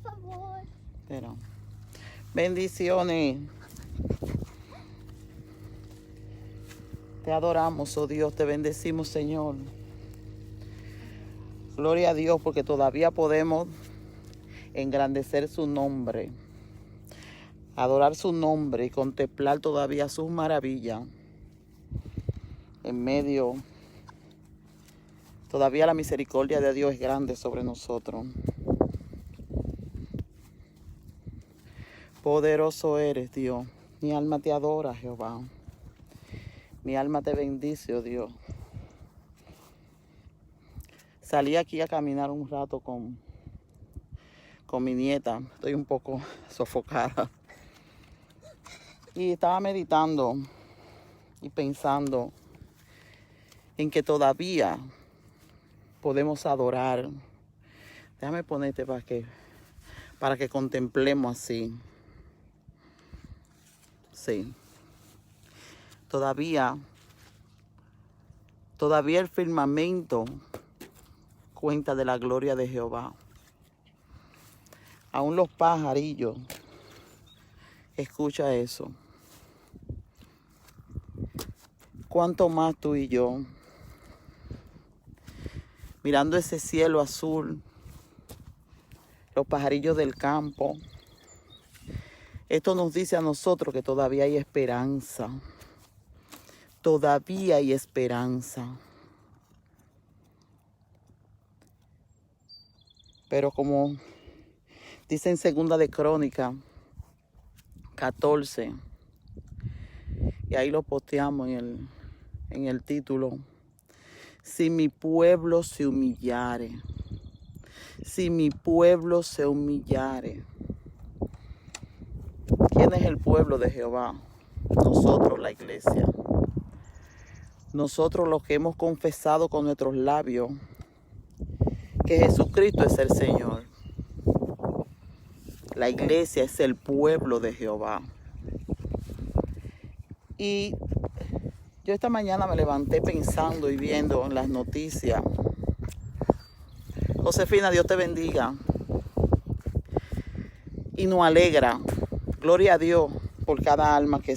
favor. Pero, bendiciones. Te adoramos, oh Dios, te bendecimos, Señor. Gloria a Dios, porque todavía podemos engrandecer su nombre, adorar su nombre y contemplar todavía sus maravillas. En medio, todavía la misericordia de Dios es grande sobre nosotros. Poderoso eres, Dios. Mi alma te adora, Jehová. Mi alma te bendice, oh Dios. Salí aquí a caminar un rato con mi nieta. Estoy un poco sofocada. Y estaba meditando y pensando en que todavía podemos adorar. Déjame ponerte para que contemplemos así. Sí. Todavía el firmamento cuenta de la gloria de Jehová. Aún los pajarillos, escucha eso. ¿Cuánto más tú y yo? Mirando ese cielo azul, los pajarillos del campo. Esto nos dice a nosotros que todavía hay esperanza. Todavía hay esperanza. Pero como dice en 2 de Crónicas 14, y ahí lo posteamos en el título: si mi pueblo se humillare, si mi pueblo se humillare. ¿Quién es el pueblo de Jehová? Nosotros, la iglesia. Nosotros los que hemos confesado con nuestros labios que Jesucristo es el Señor. La iglesia es el pueblo de Jehová. Y yo esta mañana me levanté pensando y viendo en las noticias. Josefina, Dios te bendiga. Y nos alegra. Gloria a Dios por cada alma que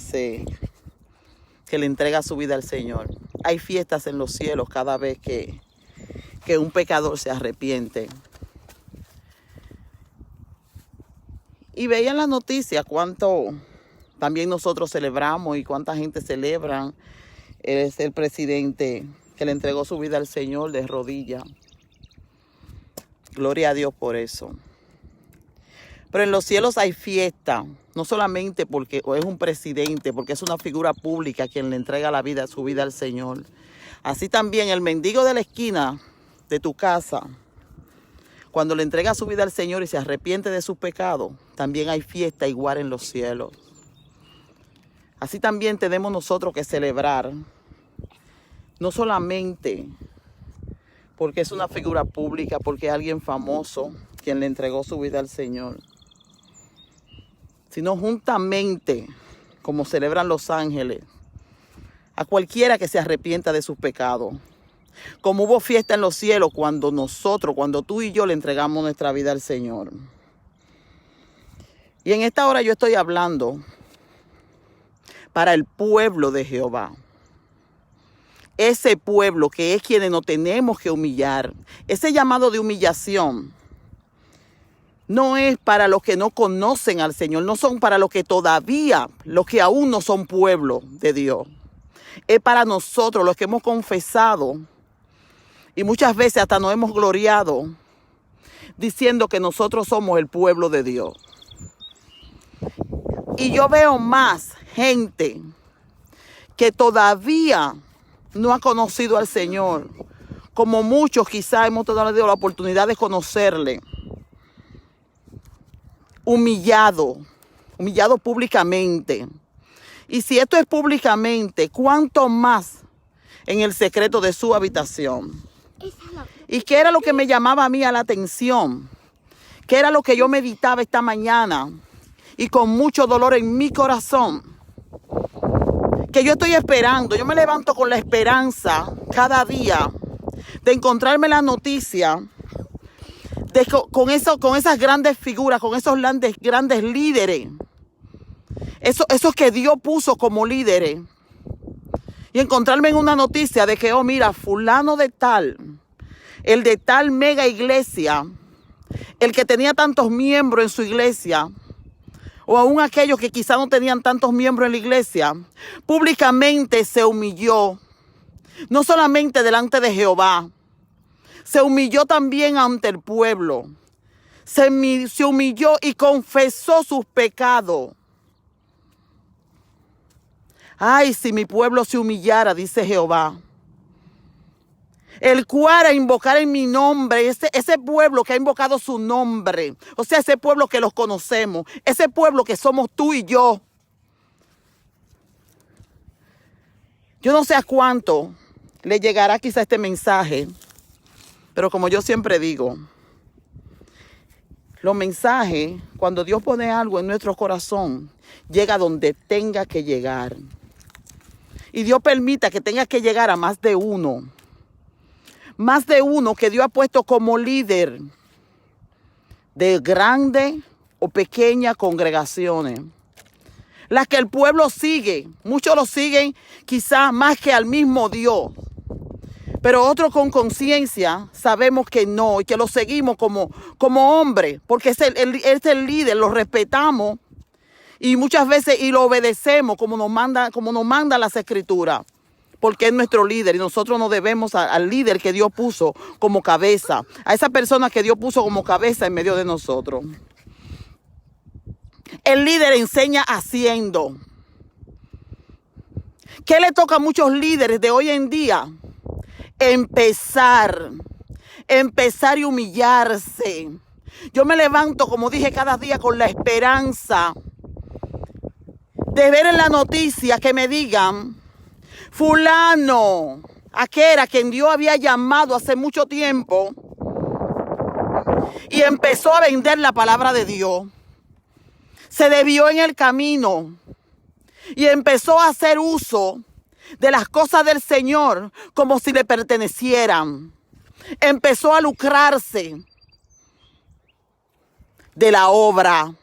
le entrega su vida al Señor. Hay fiestas en los cielos cada vez que un pecador se arrepiente. Y veía en las noticias cuánto también nosotros celebramos y cuánta gente celebra. Es el presidente que le entregó su vida al Señor de rodillas. Gloria a Dios por eso. Pero en los cielos hay fiesta, no solamente porque es un presidente, porque es una figura pública quien le entrega su vida al Señor. Así también el mendigo de la esquina de tu casa, cuando le entrega su vida al Señor y se arrepiente de sus pecados, también hay fiesta igual en los cielos. Así también tenemos nosotros que celebrar, no solamente porque es una figura pública, porque es alguien famoso quien le entregó su vida al Señor, sino juntamente, como celebran los ángeles, a cualquiera que se arrepienta de sus pecados. Como hubo fiesta en los cielos cuando tú y yo le entregamos nuestra vida al Señor. Y en esta hora yo estoy hablando para el pueblo de Jehová. Ese pueblo que es quienes nos tenemos que humillar. Ese llamado de humillación no es para los que no conocen al Señor, no son para los que aún no son pueblo de Dios. Es para nosotros, los que hemos confesado y muchas veces hasta nos hemos gloriado diciendo que nosotros somos el pueblo de Dios. Y yo veo más gente que todavía no ha conocido al Señor, como muchos quizás hemos tenido la oportunidad de conocerle, humillado públicamente. Y si esto es públicamente, ¿cuánto más en el secreto de su habitación? ¿Y qué era lo que me llamaba a mí a la atención? ¿Qué era lo que yo meditaba esta mañana? Y con mucho dolor en mi corazón, que yo estoy esperando, yo me levanto con la esperanza cada día de encontrarme la noticia con esas grandes figuras, con esos grandes líderes. Esos que Dios puso como líderes. Y encontrarme en una noticia de que, oh, mira, fulano de tal, el de tal mega iglesia, el que tenía tantos miembros en su iglesia, o aún aquellos que quizá no tenían tantos miembros en la iglesia, públicamente se humilló, no solamente delante de Jehová, se humilló también ante el pueblo, se humilló y confesó sus pecados. Ay, si mi pueblo se humillara, dice Jehová, el cual a invocar en mi nombre, ese pueblo que ha invocado su nombre, o sea, ese pueblo que los conocemos, ese pueblo que somos tú y yo. Yo no sé a cuánto le llegará quizá este mensaje, pero como yo siempre digo, los mensajes, cuando Dios pone algo en nuestro corazón, llega donde tenga que llegar. Y Dios permita que tenga que llegar a más de uno. Más de uno que Dios ha puesto como líder de grandes o pequeñas congregaciones. Las que el pueblo sigue. Muchos lo siguen quizás más que al mismo Dios. Pero otros con conciencia sabemos que no y que lo seguimos como hombre. Porque es el líder, lo respetamos. Y muchas veces y lo obedecemos como nos manda las escrituras. Porque es nuestro líder y nosotros nos debemos al líder que Dios puso como cabeza. A esa persona que Dios puso como cabeza en medio de nosotros. El líder enseña haciendo. ¿Qué le toca a muchos líderes de hoy en día? Empezar y humillarse. Yo me levanto, como dije, cada día con la esperanza de ver en la noticia que me digan, fulano, aquel a quien Dios había llamado hace mucho tiempo y empezó a vender la palabra de Dios. Se desvió en el camino y empezó a hacer uso de las cosas del Señor como si le pertenecieran. Empezó a lucrarse de la obra.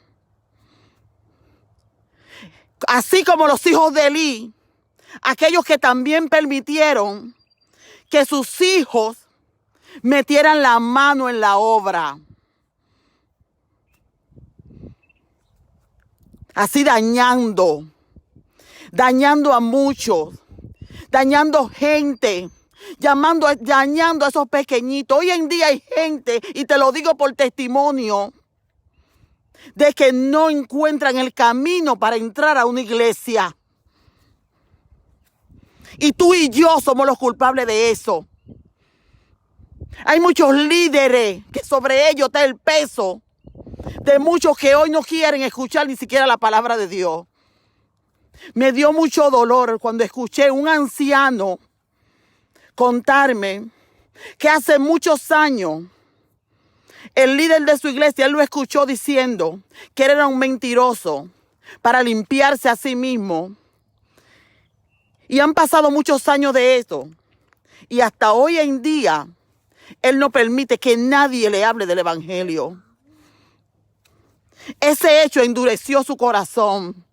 Así como los hijos de Elí, aquellos que también permitieron que sus hijos metieran la mano en la obra. Así dañando a muchos, dañando gente, dañando a esos pequeñitos. Hoy en día hay gente, y te lo digo por testimonio, de que no encuentran el camino para entrar a una iglesia. Y tú y yo somos los culpables de eso. Hay muchos líderes que sobre ellos está el peso de muchos que hoy no quieren escuchar ni siquiera la palabra de Dios. Me dio mucho dolor cuando escuché a un anciano contarme que hace muchos años el líder de su iglesia, él lo escuchó diciendo que él era un mentiroso para limpiarse a sí mismo. Y han pasado muchos años de eso. Y hasta hoy en día, él no permite que nadie le hable del evangelio. Ese hecho endureció su corazón.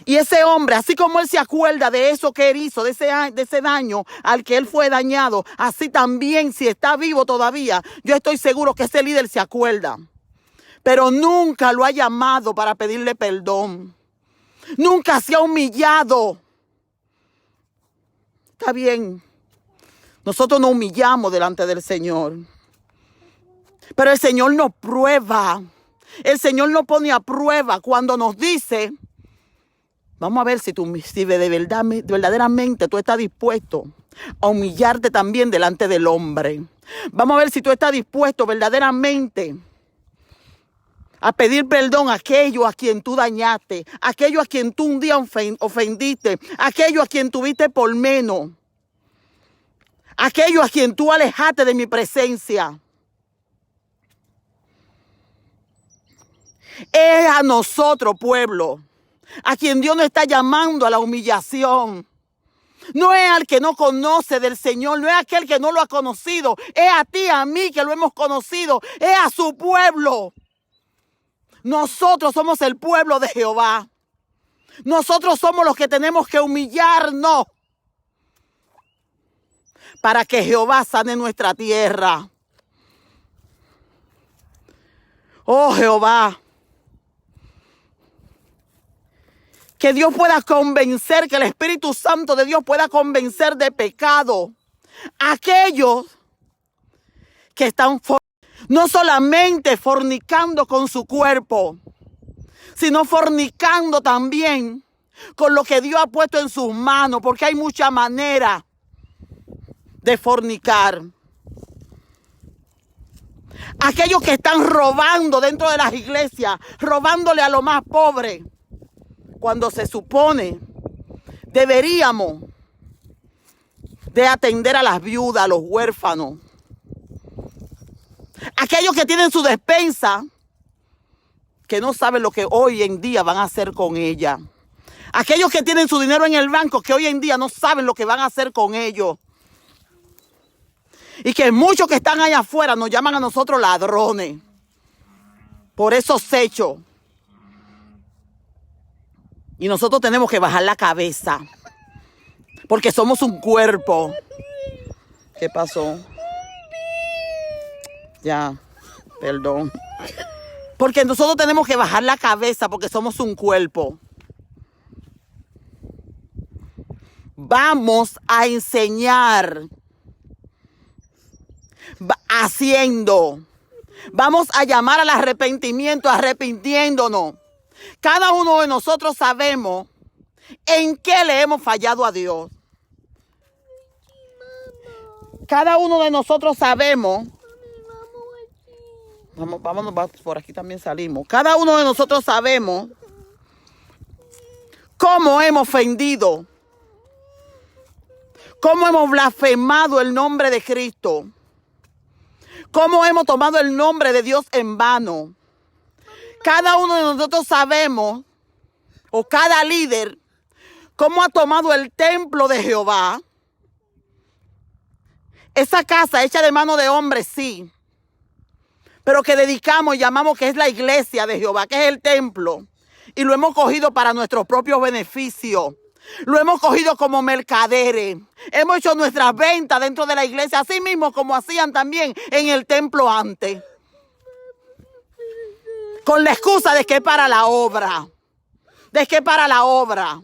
Y ese hombre, así como él se acuerda de eso que él hizo, de ese daño al que él fue dañado, así también, si está vivo todavía, yo estoy seguro que ese líder se acuerda. Pero nunca lo ha llamado para pedirle perdón. Nunca se ha humillado. Está bien, nosotros nos humillamos delante del Señor. Pero el Señor nos prueba. El Señor nos pone a prueba cuando nos dice, vamos a ver si verdaderamente tú estás dispuesto a humillarte también delante del hombre. Vamos a ver si tú estás dispuesto verdaderamente a pedir perdón a aquello a quien tú dañaste, a aquello a quien tú un día ofendiste, a aquello a quien tuviste por menos, a aquello a quien tú alejaste de mi presencia. Es a nosotros, pueblo, a quien Dios nos está llamando a la humillación. No es al que no conoce del Señor, no es aquel que no lo ha conocido, es a ti, a mí que lo hemos conocido, es a su pueblo. Nosotros somos el pueblo de Jehová. Nosotros somos los que tenemos que humillarnos para que Jehová sane nuestra tierra. Oh Jehová, que Dios pueda convencer, que el Espíritu Santo de Dios pueda convencer de pecado a aquellos que están no solamente fornicando con su cuerpo, sino fornicando también con lo que Dios ha puesto en sus manos, porque hay mucha manera de fornicar. Aquellos que están robando dentro de las iglesias, robándole a lo más pobre, cuando se supone deberíamos de atender a las viudas, a los huérfanos. Aquellos que tienen su despensa, que no saben lo que hoy en día van a hacer con ella. Aquellos que tienen su dinero en el banco, que hoy en día no saben lo que van a hacer con ellos. Y que muchos que están allá afuera nos llaman a nosotros ladrones por esos hechos. Y nosotros tenemos que bajar la cabeza, porque somos un cuerpo. ¿Qué pasó? Ya, perdón. Porque nosotros tenemos que bajar la cabeza, porque somos un cuerpo. Vamos a enseñar haciendo. Vamos a llamar al arrepentimiento, arrepintiéndonos. Cada uno de nosotros sabemos en qué le hemos fallado a Dios. Cada uno de nosotros sabemos. Vámonos, por aquí también salimos. Cada uno de nosotros sabemos cómo hemos ofendido, cómo hemos blasfemado el nombre de Cristo, cómo hemos tomado el nombre de Dios en vano. Cada uno de nosotros sabemos, o cada líder, cómo ha tomado el templo de Jehová. Esa casa hecha de mano de hombre, sí, pero que dedicamos y llamamos que es la iglesia de Jehová, que es el templo. Y lo hemos cogido para nuestros propios beneficios. Lo hemos cogido como mercaderes. Hemos hecho nuestras ventas dentro de la iglesia, así mismo como hacían también en el templo antes. Con la excusa de que es para la obra. De que es para la obra.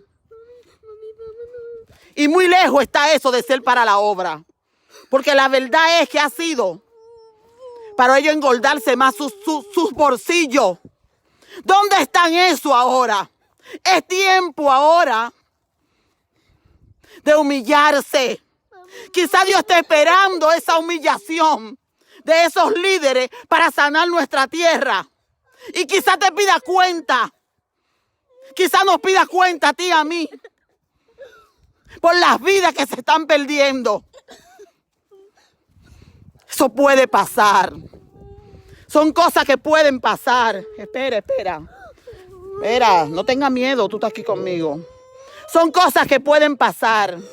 Y muy lejos está eso de ser para la obra. Porque la verdad es que ha sido para ellos engordarse más sus bolsillos. ¿Dónde están eso ahora? Es tiempo ahora de humillarse. Quizá Dios está esperando esa humillación de esos líderes para sanar nuestra tierra. Y quizá te pida cuenta. Quizá nos pida cuenta a ti y a mí por las vidas que se están perdiendo. Eso puede pasar. Son cosas que pueden pasar. Espera, no tengas miedo, tú estás aquí conmigo. Son cosas que pueden pasar. Vamos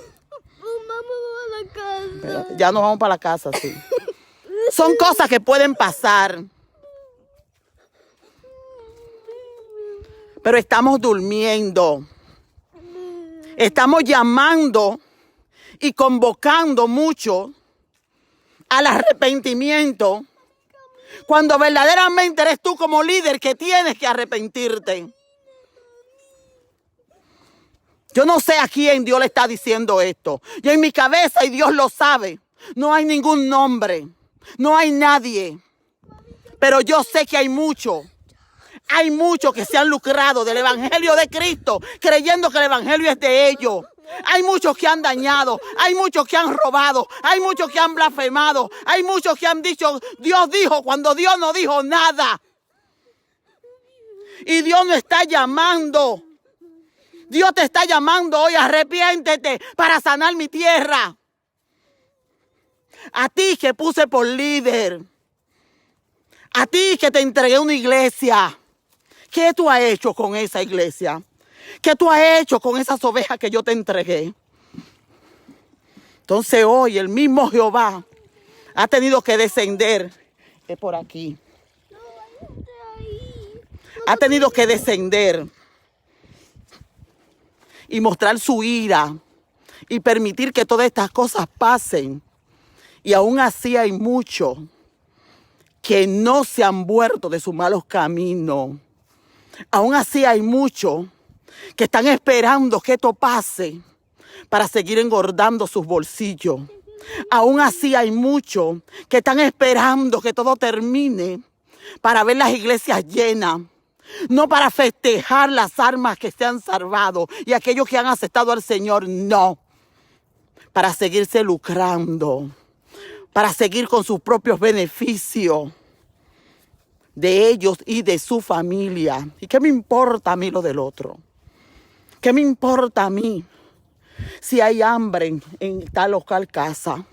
a la casa. Espérate, ya nos vamos para la casa, sí. Son cosas que pueden pasar. Pero estamos durmiendo. Estamos llamando y convocando mucho al arrepentimiento, cuando verdaderamente eres tú como líder que tienes que arrepentirte. Yo no sé a quién Dios le está diciendo esto. Yo en mi cabeza, y Dios lo sabe, no hay ningún nombre, no hay nadie. Pero yo sé que hay muchos que se han lucrado del evangelio de Cristo, creyendo que el evangelio es de ellos. Hay muchos que han dañado, hay muchos que han robado, hay muchos que han blasfemado, hay muchos que han dicho, Dios dijo, cuando Dios no dijo nada. Y Dios nos está llamando. Dios te está llamando hoy, arrepiéntete para sanar mi tierra. A ti que puse por líder, a ti que te entregué una iglesia. ¿Qué tú has hecho con esa iglesia? ¿Qué tú has hecho con esas ovejas que yo te entregué? Entonces hoy el mismo Jehová ha tenido que descender. Es por aquí. Ha tenido que descender y mostrar su ira y permitir que todas estas cosas pasen. Y aún así hay muchos que no se han vuelto de sus malos caminos. Aún así hay muchos que están esperando que esto pase para seguir engordando sus bolsillos. Aún así hay muchos que están esperando que todo termine para ver las iglesias llenas. No para festejar las almas que se han salvado y aquellos que han aceptado al Señor, no. Para seguirse lucrando, para seguir con sus propios beneficios de ellos y de su familia. ¿Y qué me importa a mí lo del otro? ¿Qué me importa a mí si hay hambre en tal o cual casa?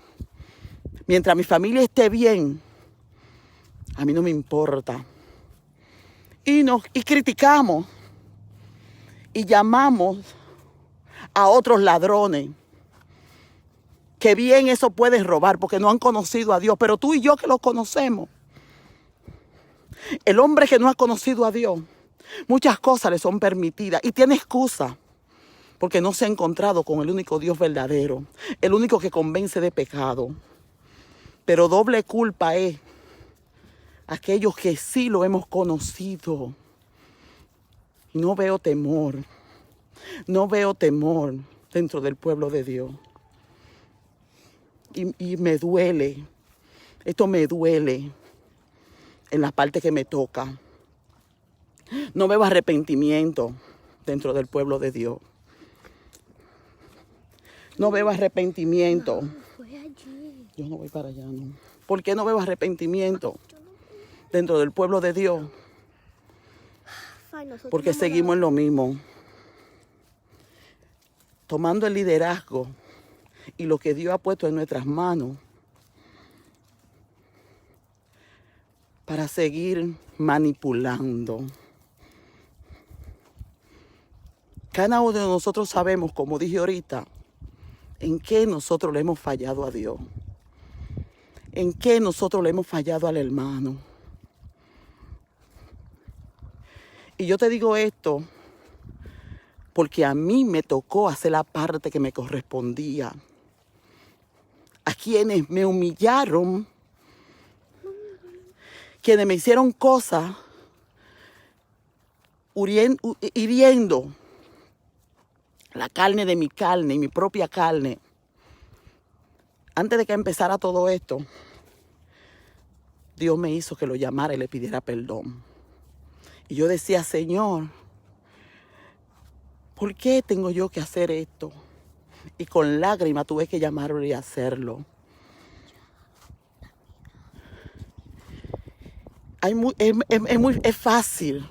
Mientras mi familia esté bien, a mí no me importa. Y criticamos y llamamos a otros ladrones. Que bien eso pueden robar porque no han conocido a Dios. Pero tú y yo que lo conocemos. El hombre que no ha conocido a Dios, muchas cosas le son permitidas. Y tiene excusa porque no se ha encontrado con el único Dios verdadero. El único que convence de pecado. Pero doble culpa es aquellos que sí lo hemos conocido. Y no veo temor. No veo temor dentro del pueblo de Dios. Y me duele. Esto me duele en la parte que me toca. No veo arrepentimiento dentro del pueblo de Dios. No veo arrepentimiento. Yo no voy para allá, no. ¿Por qué no veo arrepentimiento dentro del pueblo de Dios? Porque seguimos en lo mismo. Tomando el liderazgo y lo que Dios ha puesto en nuestras manos para seguir manipulando. Cada uno de nosotros sabemos, como dije ahorita, en qué nosotros le hemos fallado a Dios. En qué nosotros le hemos fallado al hermano. Y yo te digo esto porque a mí me tocó hacer la parte que me correspondía. A quienes me humillaron, quienes me hicieron cosas hiriendo la carne de mi carne y mi propia carne. Antes de que empezara todo esto, Dios me hizo que lo llamara y le pidiera perdón. Y yo decía, Señor, ¿por qué tengo yo que hacer esto? Y con lágrimas tuve que llamarlo y hacerlo. Es fácil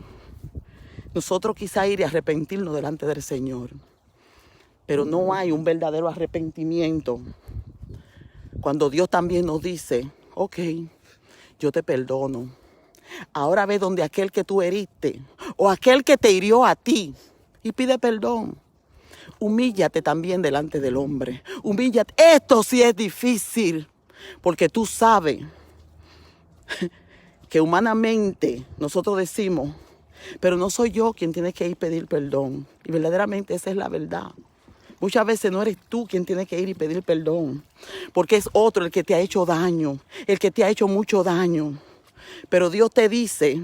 nosotros quizá ir y arrepentirnos delante del Señor. Pero no hay un verdadero arrepentimiento. Cuando Dios también nos dice, ok, yo te perdono. Ahora ve donde aquel que tú heriste o aquel que te hirió a ti y pide perdón. Humíllate también delante del hombre. Humíllate. Esto sí es difícil porque tú sabes que humanamente nosotros decimos, pero no soy yo quien tiene que ir a pedir perdón. Y verdaderamente esa es la verdad. Muchas veces no eres tú quien tiene que ir y pedir perdón, porque es otro el que te ha hecho daño, el que te ha hecho mucho daño. Pero Dios te dice,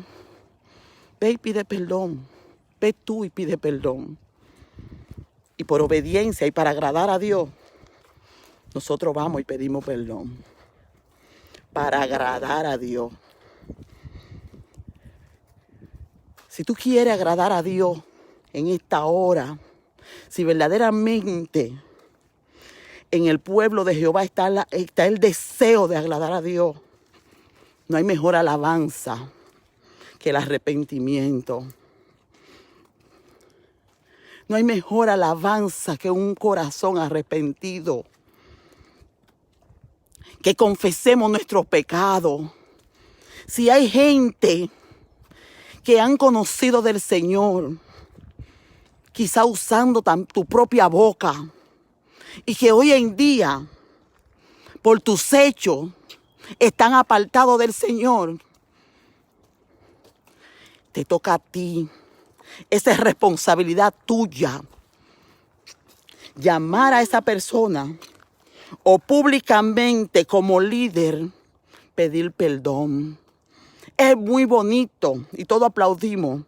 ve y pide perdón, ve tú y pide perdón. Y por obediencia y para agradar a Dios, nosotros vamos y pedimos perdón. Para agradar a Dios. Si tú quieres agradar a Dios en esta hora, si verdaderamente en el pueblo de Jehová está el deseo de agradar a Dios, no hay mejor alabanza que el arrepentimiento. No hay mejor alabanza que un corazón arrepentido. Que confesemos nuestros pecados. Si hay gente que han conocido del Señor, quizá usando tu propia boca, y que hoy en día por tus hechos, están apartados del Señor. Te toca a ti. Esa es responsabilidad tuya. Llamar a esa persona o públicamente como líder, pedir perdón. Es muy bonito y todos aplaudimos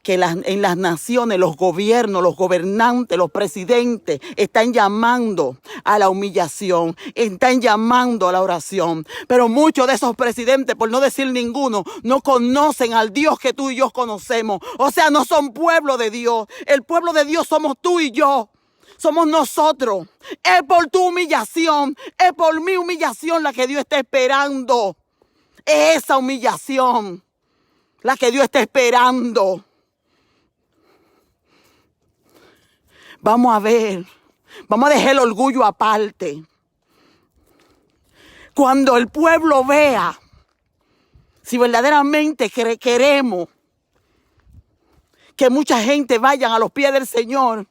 que en las naciones, los gobiernos, los gobernantes, los presidentes están llamando a la humillación, están llamando a la oración. Pero muchos de esos presidentes, por no decir ninguno, no conocen al Dios que tú y yo conocemos. O sea, no son pueblo de Dios. El pueblo de Dios somos tú y yo. Somos nosotros. Es por tu humillación, es por mi humillación la que Dios está esperando. Es esa humillación la que Dios está esperando. Vamos a ver, vamos a dejar el orgullo aparte. Cuando el pueblo vea si verdaderamente queremos que mucha gente vaya a los pies del Señor.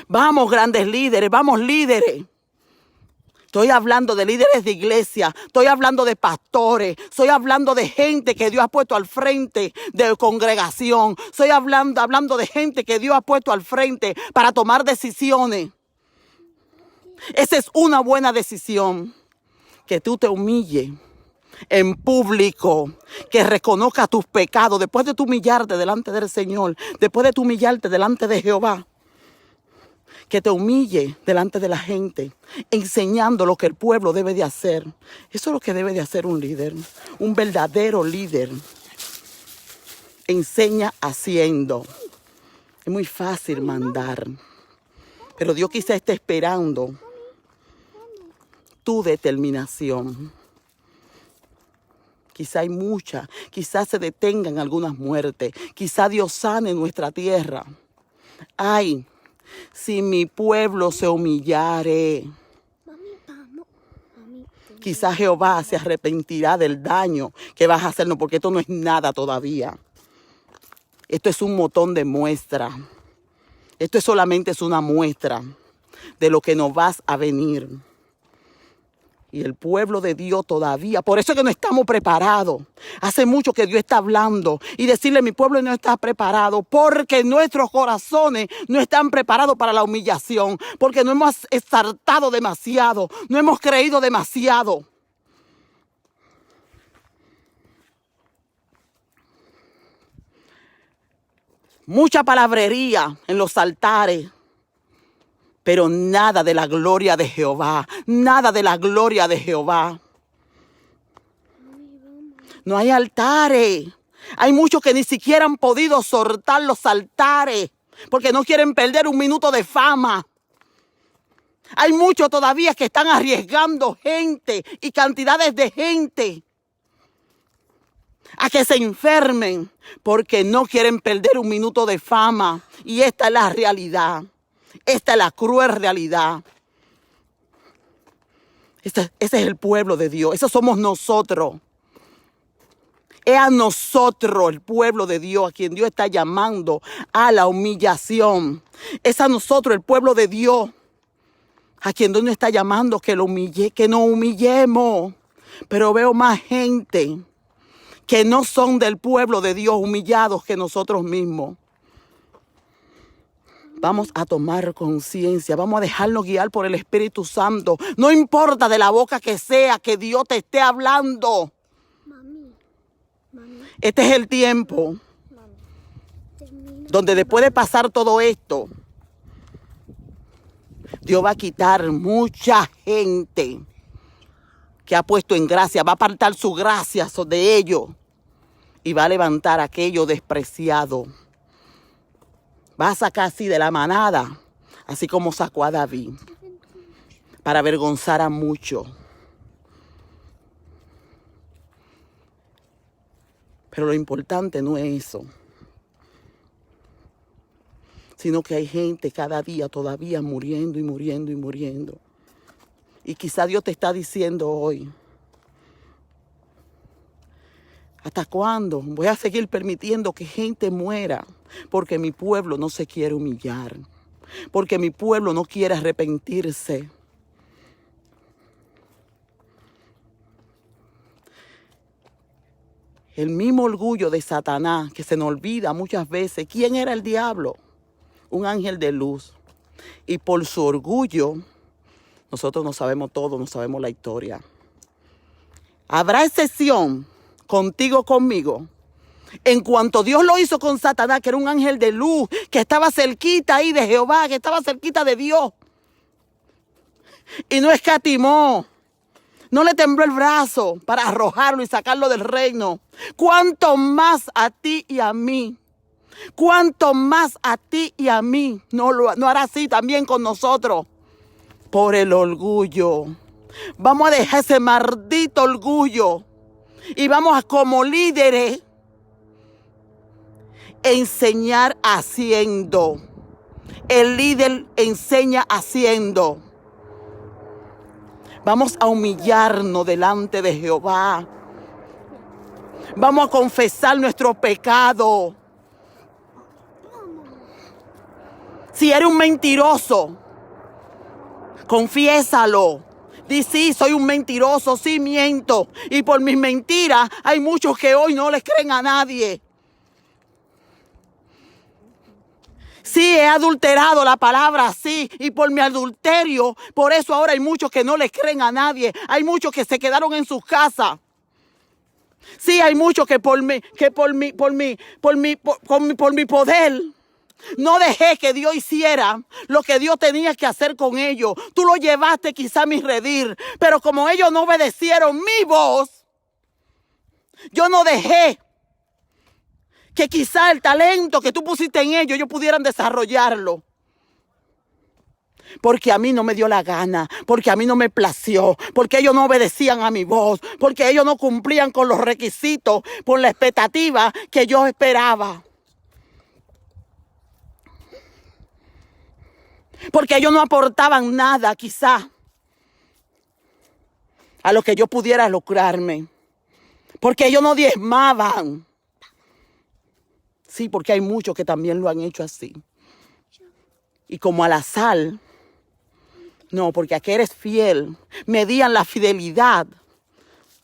Vamos, grandes líderes, vamos, líderes. Estoy hablando de líderes de iglesia, estoy hablando de pastores, estoy hablando de gente que Dios ha puesto al frente de congregación, estoy hablando de gente que Dios ha puesto al frente para tomar decisiones. Esa es una buena decisión, que tú te humilles en público, que reconozcas tus pecados, después de tu humillarte delante del Señor, después de tu humillarte delante de Jehová. Que te humille delante de la gente, enseñando lo que el pueblo debe de hacer. Eso es lo que debe de hacer un líder, un verdadero líder. Enseña haciendo. Es muy fácil mandar, pero Dios quizá esté esperando tu determinación. Quizá hay mucha, quizá se detengan algunas muertes, quizá Dios sane nuestra tierra. Ay, si mi pueblo se humillare, quizás Jehová se arrepentirá del daño que vas a hacernos, porque esto no es nada todavía. Esto es un montón de muestra. Esto solamente es una muestra de lo que nos vas a venir. Y el pueblo de Dios todavía, por eso es que no estamos preparados. Hace mucho que Dios está hablando y decirle: mi pueblo no está preparado, porque nuestros corazones no están preparados para la humillación, porque no hemos exaltado demasiado, no hemos creído demasiado. Mucha palabrería en los altares, pero nada de la gloria de Jehová, nada de la gloria de Jehová. No hay altares. Hay muchos que ni siquiera han podido soltar los altares porque no quieren perder un minuto de fama. Hay muchos todavía que están arriesgando gente y cantidades de gente a que se enfermen porque no quieren perder un minuto de fama. Y esta es la realidad. Esta es la cruel realidad. Ese es el pueblo de Dios. Esos somos nosotros. Es a nosotros, el pueblo de Dios, a quien Dios está llamando a la humillación. Es a nosotros, el pueblo de Dios, a quien Dios nos está llamando que nos humillemos. Pero veo más gente que no son del pueblo de Dios, humillados que nosotros mismos. Vamos a tomar conciencia, vamos a dejarnos guiar por el Espíritu Santo. No importa de la boca que sea, que Dios te esté hablando. Este es el tiempo donde después de pasar todo esto, Dios va a quitar mucha gente que ha puesto en gracia, va a apartar su gracia de ellos y va a levantar a aquello despreciado. Va a sacar así de la manada, así como sacó a David, para avergonzar a muchos. Pero lo importante no es eso, sino que hay gente cada día todavía muriendo y muriendo y muriendo. Y quizá Dios te está diciendo hoy: ¿hasta cuándo voy a seguir permitiendo que gente muera? Porque mi pueblo no se quiere humillar. porque mi pueblo no quiere arrepentirse. El mismo orgullo de Satanás, que se nos olvida muchas veces. ¿Quién era el diablo? Un ángel de luz. Y por su orgullo, nosotros no sabemos todo, no sabemos la historia. Habrá excepción contigo, conmigo. En cuanto Dios lo hizo con Satanás, que era un ángel de luz, que estaba cerquita ahí de Jehová, que estaba cerquita de Dios. Y no escatimó. No le tembló el brazo para arrojarlo y sacarlo del reino. ¿Cuánto más a ti y a mí? ¿Cuánto más a ti y a mí? No hará así también con nosotros. Por el orgullo. Vamos a dejar ese maldito orgullo. Y vamos a, como líderes, enseñar haciendo. El líder enseña haciendo. Vamos a humillarnos delante de Jehová. Vamos a confesar nuestro pecado. Si eres un mentiroso, confiésalo. Di, sí, soy un mentiroso, sí miento. Y por mis mentiras hay muchos que hoy no les creen a nadie. Sí, he adulterado la palabra, sí, y por mi adulterio, por eso ahora hay muchos que no les creen a nadie. Hay muchos que se quedaron en sus casas. Sí, hay muchos que por mi poder no dejé que Dios hiciera lo que Dios tenía que hacer con ellos. Tú lo llevaste quizá a mi redil, pero como ellos no obedecieron mi voz, yo no dejé que quizá el talento que tú pusiste en ellos pudieran desarrollarlo. Porque a mí no me dio la gana, porque a mí no me plació, porque ellos no obedecían a mi voz, porque ellos no cumplían con los requisitos, por la expectativa que yo esperaba. Porque ellos no aportaban nada quizá a lo que yo pudiera lucrarme. Porque ellos no diezmaban. Sí, porque hay muchos que también lo han hecho así. Y como a la sal, no, porque aquí eres fiel, medían la fidelidad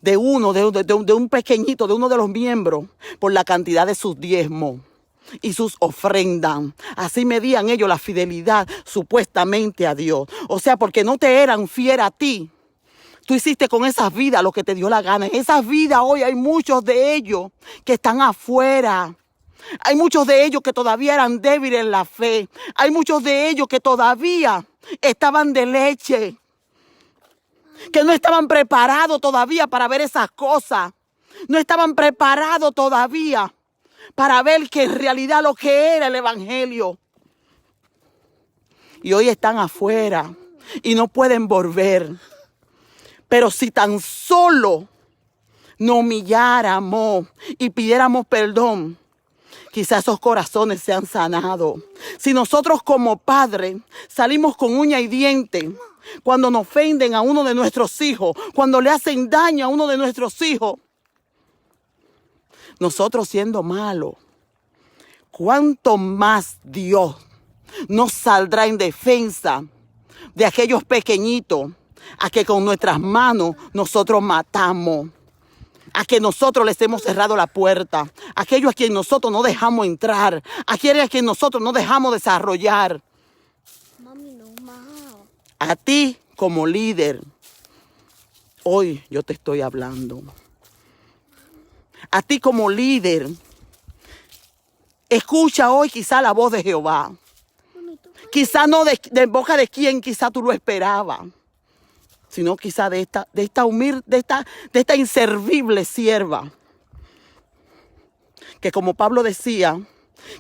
de uno, de un pequeñito, de uno de los miembros, por la cantidad de sus diezmos y sus ofrendas. Así medían ellos la fidelidad supuestamente a Dios. O sea, porque no te eran fiel a ti. Tú hiciste con esas vidas lo que te dio la gana. En esas vidas hoy hay muchos de ellos que están afuera. Hay muchos de ellos que todavía eran débiles en la fe. Hay muchos de ellos que todavía estaban de leche. Que no estaban preparados todavía para ver esas cosas. No estaban preparados todavía para ver que en realidad lo que era el evangelio. Y hoy están afuera y no pueden volver. Pero si tan solo nos humilláramos y pidiéramos perdón, quizás esos corazones se han sanado. Si nosotros como padres salimos con uña y diente, cuando nos ofenden a uno de nuestros hijos, cuando le hacen daño a uno de nuestros hijos, nosotros siendo malos, ¿cuánto más Dios nos saldrá en defensa de aquellos pequeñitos a que con nuestras manos nosotros matamos? A que nosotros les hemos cerrado la puerta, aquellos a quien nosotros no dejamos entrar, aquellos a quien nosotros no dejamos desarrollar. Mami, no más. A ti como líder, hoy yo te estoy hablando. A ti como líder, escucha hoy quizá la voz de Jehová. Quizá no de boca de quien quizá tú lo esperabas, sino quizá de esta inservible sierva, que como Pablo decía,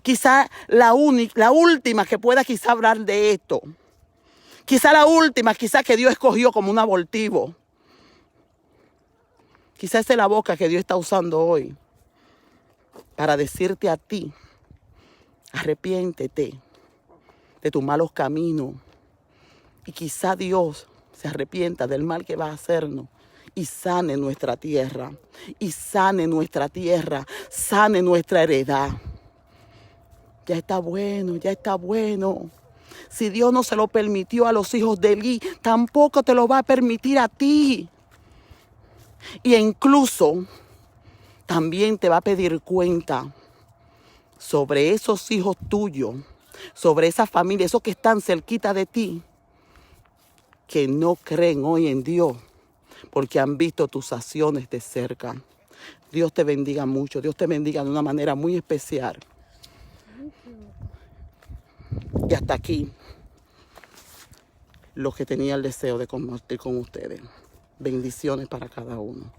quizá la última que pueda quizá hablar de esto, quizá la última, quizá que Dios escogió como un abortivo, quizá esa es la boca que Dios está usando hoy para decirte a ti, arrepiéntete de tus malos caminos, y quizá Dios se arrepienta del mal que va a hacernos y sane nuestra tierra, sane nuestra heredad. Ya está bueno, Si Dios no se lo permitió a los hijos de Eli, tampoco te lo va a permitir a ti. Y incluso también te va a pedir cuenta sobre esos hijos tuyos, sobre esa familia, esos que están cerquita de ti, que no creen hoy en Dios, porque han visto tus acciones de cerca. Dios te bendiga mucho, Dios te bendiga de una manera muy especial. Y hasta aquí lo que tenía el deseo de compartir con ustedes. Bendiciones para cada uno.